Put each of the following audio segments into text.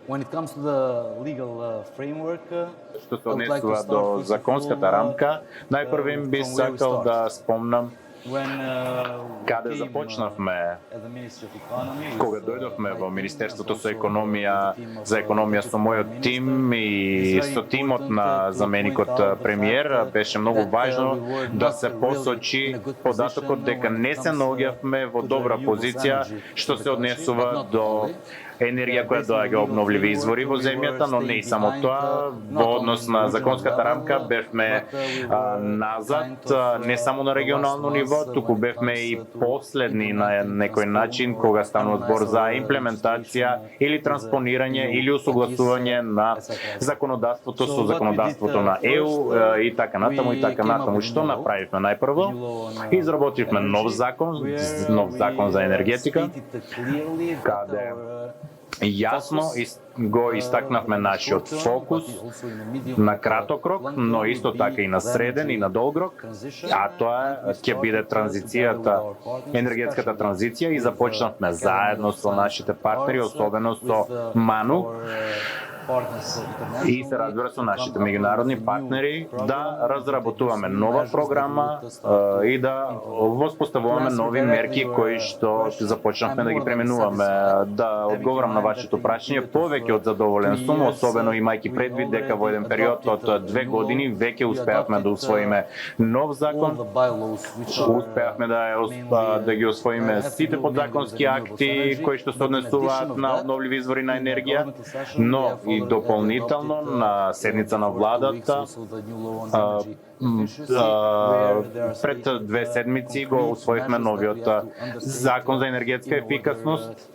When it comes to the legal framework, Що се отнесува до законската рамка, најпрвим би сакал да спомнам каде започнавме, кога дојдовме во Министерството за економија со мојот тим и со тимот на заменикот премиер, беше многу важно да се посочи податокот дека не се наоѓавме во добра позиција што се однесува до енергија која доаѓа обновливи извори во земјата, но не и само тоа. Во однос на законската рамка бевме назад, не само на регионално ниво, туку бевме и последни на некој начин кога станува збор за имплементација или транспонирање или усогласување на законодавството со законодавството на ЕУ и така натаму и така натаму. Што направивме најпрво? Изработивме нов закон за енергетика, каде јасно го истакнавме нашиот фокус на краток рок, но исто така и на среден и на долг рок, а тоа ќе биде транзицијата, енергетската транзиција, и започнавме заедно со нашите партнери, особено со МАНУ, и се разбира со нашите меѓународни партнери, да разработуваме нова програма и да воспоставуваме нови мерки кои што започнавме да ги пременуваме. Да одговорам на вашето прашање, повеќе од задоволен сум, особено имајќи предвид дека во еден период од 2 години веќе успеавме да усвоиме нов закон, успеавме да ги усвоиме сите подзаконски акти кои што се однесуваат на обновливи извори на енергија, но и дополнително на седница на владата пред 2 седмици го усвоихме новиот закон за енергетска ефикасност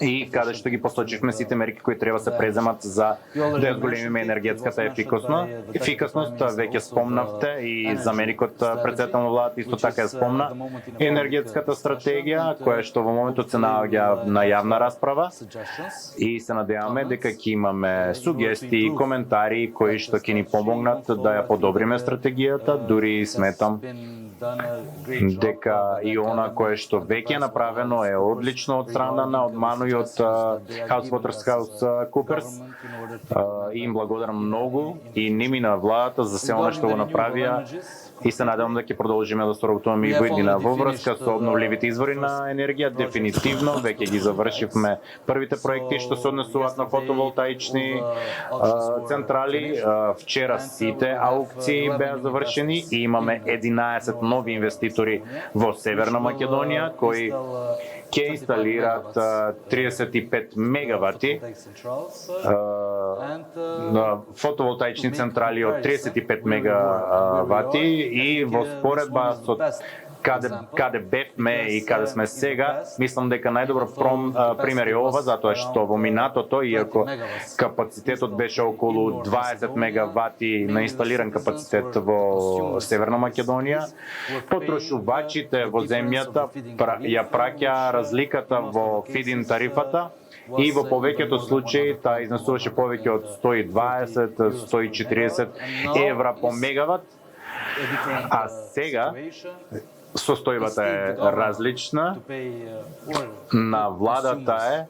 и каде што ги посочихме сите мерки кои треба се преземат за да зголемиме енергетската ефикасност. Веќе спомнавте и заменикот председател на владата исто така ја спомна енергетската стратегија која што во моментот се наоѓа на јавна расправа и се надеваме дека ќе имаме сугестии и коментари кои што ќе ни помогнат да ја подобриме стратегијата. Дури сметам дека и она кое што веќе е направено е одлично од страна на МАНУ и од PricewaterhouseCoopers. И им благодарам многу и ними на владата за се она што го направија и се надевам да ќе продолжиме да соработуваме и во иднина во врска со обновливите извори на енергија. Дефинитивно веќе ги завршивме првите проекти што се однесуваат на фотоволтаични централи. Вчера сите аукции беа завршени и имаме 11 нови инвеститори во Северна Македонија кои ќе инсталираат 35 мегавати фотоволтаични централи од 35 мегавати и во споредба со каде бевме и каде сме сега, мислам дека најдобар пример е ова, затоа што во минатото, иако капацитетот беше околу 20 мегавати на инсталиран капацитет во Северна Македонија, потрошувачите во земјата ја праќа разликата во фидин тарифата и во повеќето случаи таа изнесуваше повеќе од 120-140 евра по мегават, а сега состојбата е различна. На владата е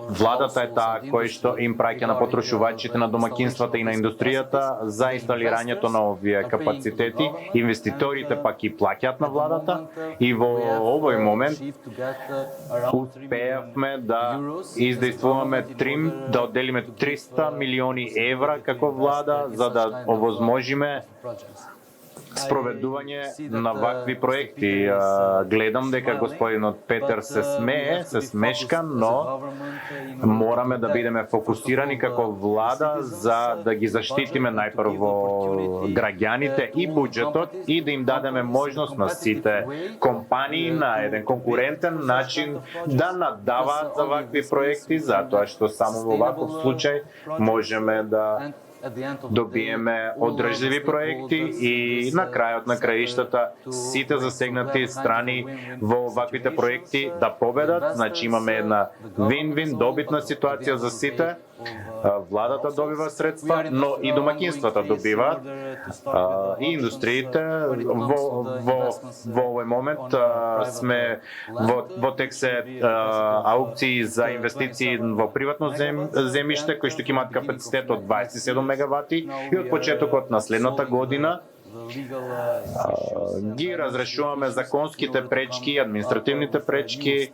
владата е таа кој што им праќа на потрошувачите, на домакинствата и на индустријата за инсталирањето на овие капацитети. Инвеститорите пак и плаќаат на владата и во овој момент успеавме да издействуваме да одделиме 300 милиони евра како влада за да овозможиме спроведување на вакви проекти. Гледам дека господинот Петер се смешка, но мораме да бидеме фокусирани како влада за да ги заштитиме најпрво граѓаните и буџетот и да им дадеме можност на сите компании на еден конкурентен начин да надаваат за вакви проекти, затоа што само во ваков случај можеме да добиеме одржливи проекти и на крајот на краиштата сите засегнати страни во ваквите проекти да победат. Значи имаме една вин-вин добитна ситуација за сите Владата добива средства, но и домакинствата добиват и индустриите. Во овој момент сме во тек се аукции за инвестиции во приватно земјиште кои што ќе имаат капацитет од 27 мегавати и од почетокот на следната година ги разрешуваме законските пречки, административните пречки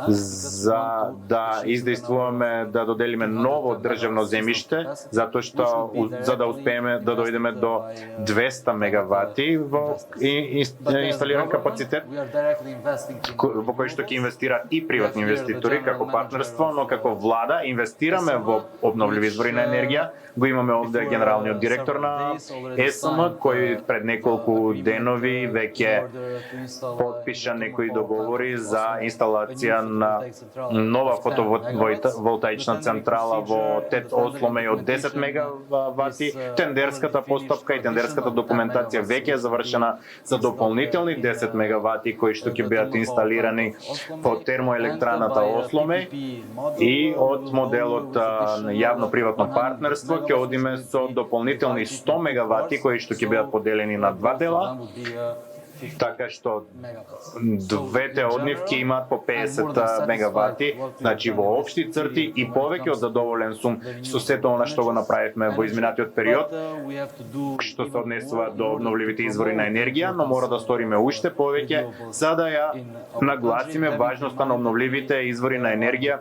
за да издействуваме да доделиме ново државно земјиште, затоа што за да успееме да дојдеме до 200 мегавати во инсталиран капацитет во кој што ќе инвестира и приватни инвеститори како партнерство, но како влада инвестираме во обновливи извори на енергија. Го имаме овде генералниот директор на ЕСМ кој пред неколку денови веќе потпиша некои договори за инсталација на нова фотоволтаична централа во ТЕЦ Осломеј од 10 мегавати. Тендерската постапка и тендерската документација веќе е завршена за дополнителни 10 мегавати кои што ќе бидат инсталирани во термоелектраната Осломеј и од моделот на јавно-приватно партнерство ќе одиме со дополнителни 100 мегавати кои што ќе бидат поделени на два дела, така што двете од нив ќе имаат по 50 мегавати, значи во општи црти и повеќе од задоволен сум со сето она што го направивме во изминатиот период, што се однесува до обновливите извори на енергија, но мора да сториме уште повеќе за да ја нагласиме важноста на обновливите извори на енергија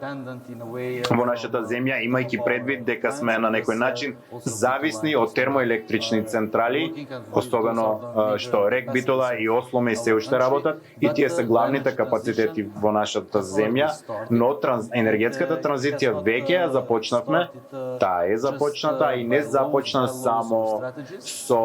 во нашата земја, имајќи предвид дека сме на некој начин зависни од термоелектрични централи, особено што Рек Битола и Осломеј се уште работат и тие се главните капацитети во нашата земја, но енергетската транзиција веќе ја започнавме, таа е започната и не започна само со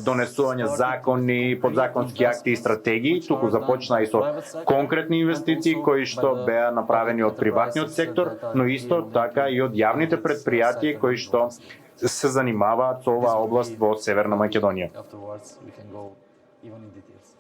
донесување закони, подзаконски акти и стратегии, туку започна и со конкретни инвестиции кои што беа направени од приватниот сектор, но исто така и од јавните претпријатија кои што се занимаваат со оваа област во Северна Македонија. Even in details.